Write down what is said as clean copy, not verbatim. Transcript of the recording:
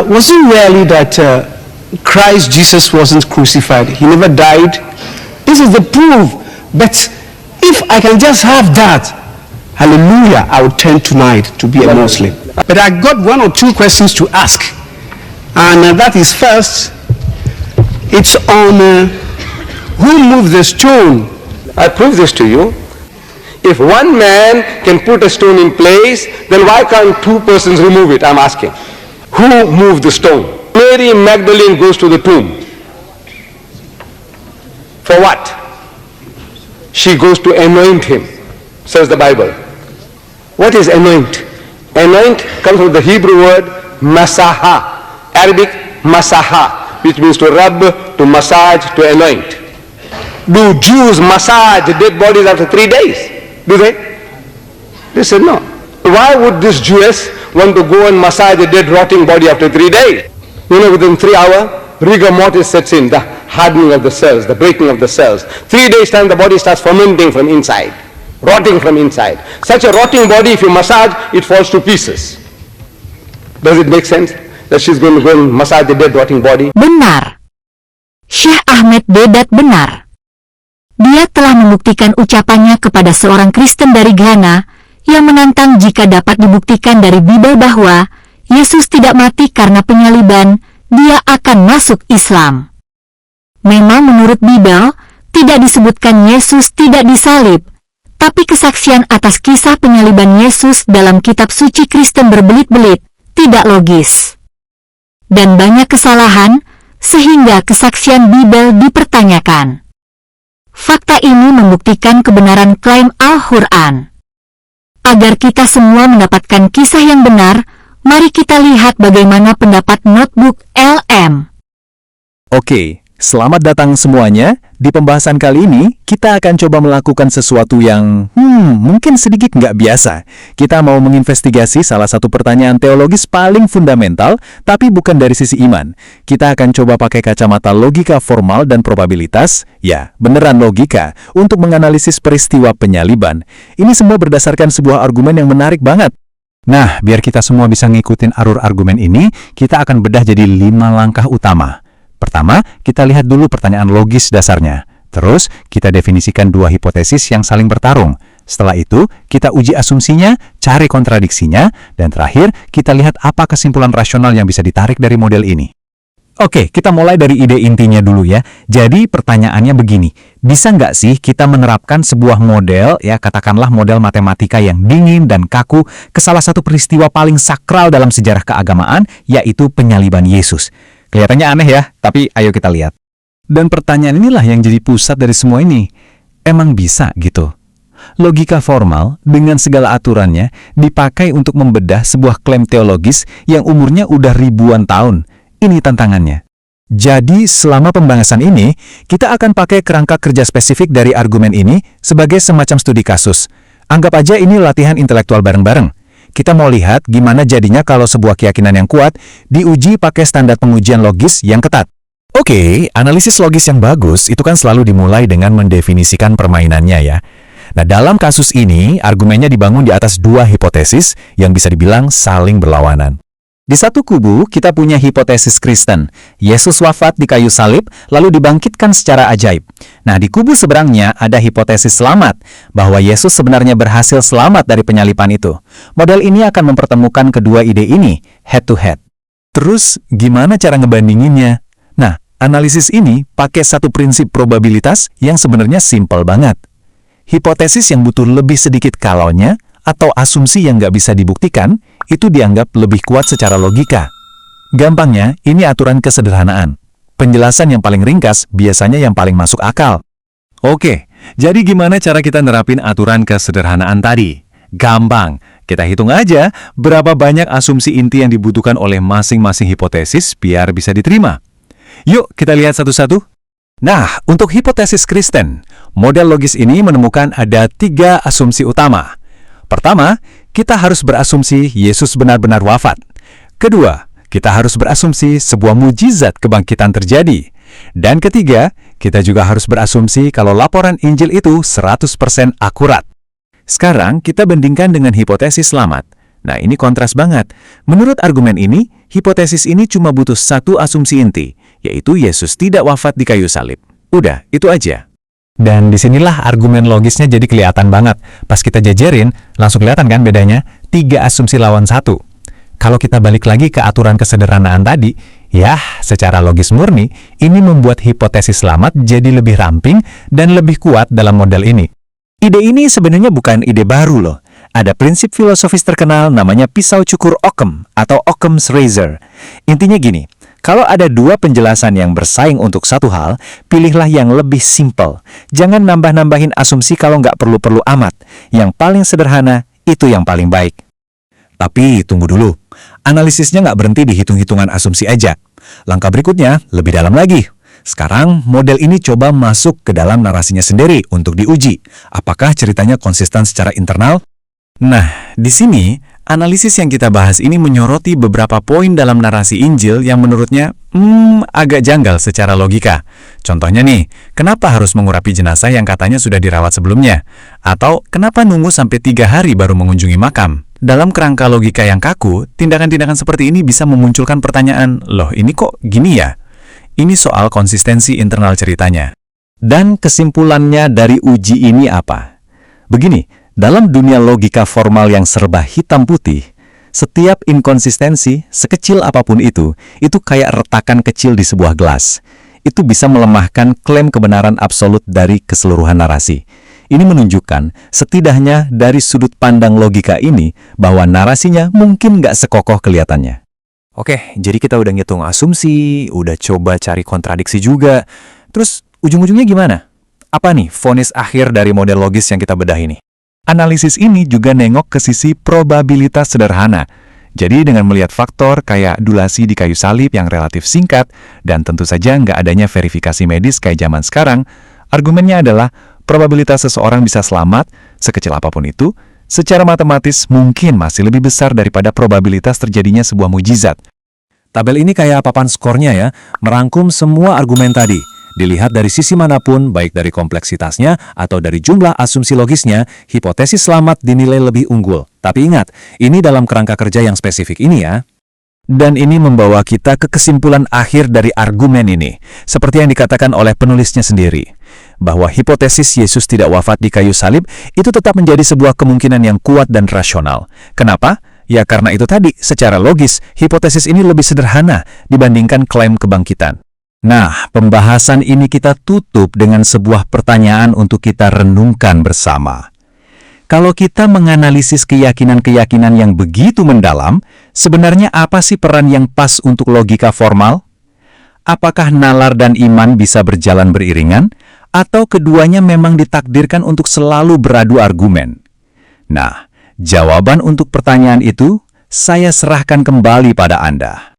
Was it really that Christ Jesus wasn't crucified? He never died. This is the proof. But if I can just have that, hallelujah, I would turn tonight to be a Muslim. But I got one or two questions to ask. And that is first, it's on who moved the stone. I prove this to you. If one man can put a stone in place, then why can't two persons remove it? I'm asking. Who moved the stone? Mary Magdalene goes to the tomb. For what? She goes to anoint him, says the Bible. What is anoint? Anoint comes from the Hebrew word masaha, Arabic masaha, which means to rub, to massage, to anoint. Do Jews massage dead bodies after 3 days? Do they? They said no. Why would this Jewess want to go and massage a dead rotting body after 3 days? You know, within 3 hours, rigor mortis sets in, the hardening of the cells, the breaking of the cells. 3 days time the body starts fermenting from inside, rotting from inside. Such a rotting body, if you massage, it falls to pieces. Does it make sense that she's going to go and massage the dead rotting body? Benar. Syekh Ahmed Deedat benar. Dia telah membuktikan ucapannya kepada seorang Kristen dari Ghana yang menantang jika dapat dibuktikan dari Bible bahwa Yesus tidak mati karena penyaliban, dia akan masuk Islam. Memang menurut Bible, tidak disebutkan Yesus tidak disalib, tapi kesaksian atas kisah penyaliban Yesus dalam kitab suci Kristen berbelit-belit, tidak logis. Dan banyak kesalahan, sehingga kesaksian Bible dipertanyakan. Fakta ini membuktikan kebenaran klaim Al-Quran. Agar kita semua mendapatkan kisah yang benar, mari kita lihat bagaimana pendapat Notebook LM. Oke, selamat datang semuanya. Di pembahasan kali ini, kita akan coba melakukan sesuatu yang mungkin sedikit nggak biasa. Kita mau menginvestigasi salah satu pertanyaan teologis paling fundamental, tapi bukan dari sisi iman. Kita akan coba pakai kacamata logika formal dan probabilitas, ya, beneran logika, untuk menganalisis peristiwa penyaliban. Ini semua berdasarkan sebuah argumen yang menarik banget. Nah, biar kita semua bisa ngikutin alur argumen ini, kita akan bedah jadi 5 langkah utama. Pertama, kita lihat dulu pertanyaan logis dasarnya. Terus, kita definisikan 2 hipotesis yang saling bertarung. Setelah itu, kita uji asumsinya, cari kontradiksinya, dan terakhir, kita lihat apa kesimpulan rasional yang bisa ditarik dari model ini. Oke, kita mulai dari ide intinya dulu ya. Jadi, pertanyaannya begini. Bisa nggak sih kita menerapkan sebuah model, ya katakanlah model matematika yang dingin dan kaku, ke salah satu peristiwa paling sakral dalam sejarah keagamaan, yaitu penyaliban Yesus? Kelihatannya aneh ya, tapi ayo kita lihat. Dan pertanyaan inilah yang jadi pusat dari semua ini. Emang bisa gitu? Logika formal dengan segala aturannya dipakai untuk membedah sebuah klaim teologis yang umurnya udah ribuan tahun. Ini tantangannya. Jadi selama pembahasan ini, kita akan pakai kerangka kerja spesifik dari argumen ini sebagai semacam studi kasus. Anggap aja ini latihan intelektual bareng-bareng. Kita mau lihat gimana jadinya kalau sebuah keyakinan yang kuat diuji pakai standar pengujian logis yang ketat. Oke, analisis logis yang bagus itu kan selalu dimulai dengan mendefinisikan permainannya ya. Nah, dalam kasus ini, argumennya dibangun di atas 2 hipotesis yang bisa dibilang saling berlawanan. Di satu kubu, kita punya hipotesis Kristen. Yesus wafat di kayu salib, lalu dibangkitkan secara ajaib. Nah, di kubu seberangnya ada hipotesis selamat, bahwa Yesus sebenarnya berhasil selamat dari penyaliban itu. Model ini akan mempertemukan kedua ide ini, head to head. Terus, gimana cara ngebandinginnya? Nah, analisis ini pakai satu prinsip probabilitas yang sebenarnya simpel banget. Hipotesis yang butuh lebih sedikit kalaunya, atau asumsi yang nggak bisa dibuktikan, itu dianggap lebih kuat secara logika. Gampangnya, ini aturan kesederhanaan. Penjelasan yang paling ringkas biasanya yang paling masuk akal. Oke, jadi gimana cara kita nerapin aturan kesederhanaan tadi? Gampang, kita hitung aja berapa banyak asumsi inti yang dibutuhkan oleh masing-masing hipotesis biar bisa diterima. Yuk, kita lihat satu-satu. Nah, untuk hipotesis Kristen, model logis ini menemukan ada 3 asumsi utama. Pertama, kita harus berasumsi Yesus benar-benar wafat. Kedua, kita harus berasumsi sebuah mujizat kebangkitan terjadi. Dan ketiga, kita juga harus berasumsi kalau laporan Injil itu 100% akurat. Sekarang, kita bandingkan dengan hipotesis selamat. Nah, ini kontras banget. Menurut argumen ini, hipotesis ini cuma butuh satu asumsi inti, yaitu Yesus tidak wafat di kayu salib. Udah, itu aja. Dan disinilah argumen logisnya jadi kelihatan banget. Pas kita jajarin, langsung kelihatan kan bedanya? 3 asumsi lawan 1. Kalau kita balik lagi ke aturan kesederhanaan tadi, ya, secara logis murni, ini membuat hipotesis selamat jadi lebih ramping dan lebih kuat dalam model ini. Ide ini sebenarnya bukan ide baru loh. Ada prinsip filosofis terkenal namanya pisau cukur Occam atau Occam's razor. Intinya gini, kalau ada 2 penjelasan yang bersaing untuk satu hal, pilihlah yang lebih simple. Jangan nambah-nambahin asumsi kalau nggak perlu-perlu amat. Yang paling sederhana, itu yang paling baik. Tapi tunggu dulu, analisisnya nggak berhenti di hitung-hitungan asumsi aja. Langkah berikutnya lebih dalam lagi. Sekarang model ini coba masuk ke dalam narasinya sendiri untuk diuji. Apakah ceritanya konsisten secara internal? Nah, di sini analisis yang kita bahas ini menyoroti beberapa poin dalam narasi Injil yang menurutnya agak janggal secara logika. Contohnya nih, kenapa harus mengurapi jenazah yang katanya sudah dirawat sebelumnya? Atau kenapa nunggu sampai 3 hari baru mengunjungi makam? Dalam kerangka logika yang kaku, tindakan-tindakan seperti ini bisa memunculkan pertanyaan, loh ini kok gini ya? Ini soal konsistensi internal ceritanya. Dan kesimpulannya dari uji ini apa? Begini, dalam dunia logika formal yang serba hitam putih, setiap inkonsistensi, sekecil apapun itu kayak retakan kecil di sebuah gelas. Itu bisa melemahkan klaim kebenaran absolut dari keseluruhan narasi. Ini menunjukkan, setidaknya dari sudut pandang logika ini, bahwa narasinya mungkin nggak sekokoh kelihatannya. Oke, jadi kita udah ngitung asumsi, udah coba cari kontradiksi juga. Terus, ujung-ujungnya gimana? Apa nih vonis akhir dari model logis yang kita bedah ini? Analisis ini juga nengok ke sisi probabilitas sederhana. Jadi dengan melihat faktor kayak durasi di kayu salib yang relatif singkat, dan tentu saja nggak adanya verifikasi medis kayak zaman sekarang, argumennya adalah probabilitas seseorang bisa selamat, sekecil apapun itu, secara matematis mungkin masih lebih besar daripada probabilitas terjadinya sebuah mukjizat. Tabel ini kayak papan skornya ya, merangkum semua argumen tadi. Dilihat dari sisi manapun, baik dari kompleksitasnya atau dari jumlah asumsi logisnya, hipotesis selamat dinilai lebih unggul. Tapi ingat, ini dalam kerangka kerja yang spesifik ini ya. Dan ini membawa kita ke kesimpulan akhir dari argumen ini, seperti yang dikatakan oleh penulisnya sendiri, bahwa hipotesis Yesus tidak wafat di kayu salib itu tetap menjadi sebuah kemungkinan yang kuat dan rasional. Kenapa? Ya karena itu tadi, secara logis, hipotesis ini lebih sederhana dibandingkan klaim kebangkitan. Nah, pembahasan ini kita tutup dengan sebuah pertanyaan untuk kita renungkan bersama. Kalau kita menganalisis keyakinan-keyakinan yang begitu mendalam, sebenarnya apa sih peran yang pas untuk logika formal? Apakah nalar dan iman bisa berjalan beriringan? Atau keduanya memang ditakdirkan untuk selalu beradu argumen? Nah, jawaban untuk pertanyaan itu saya serahkan kembali pada Anda.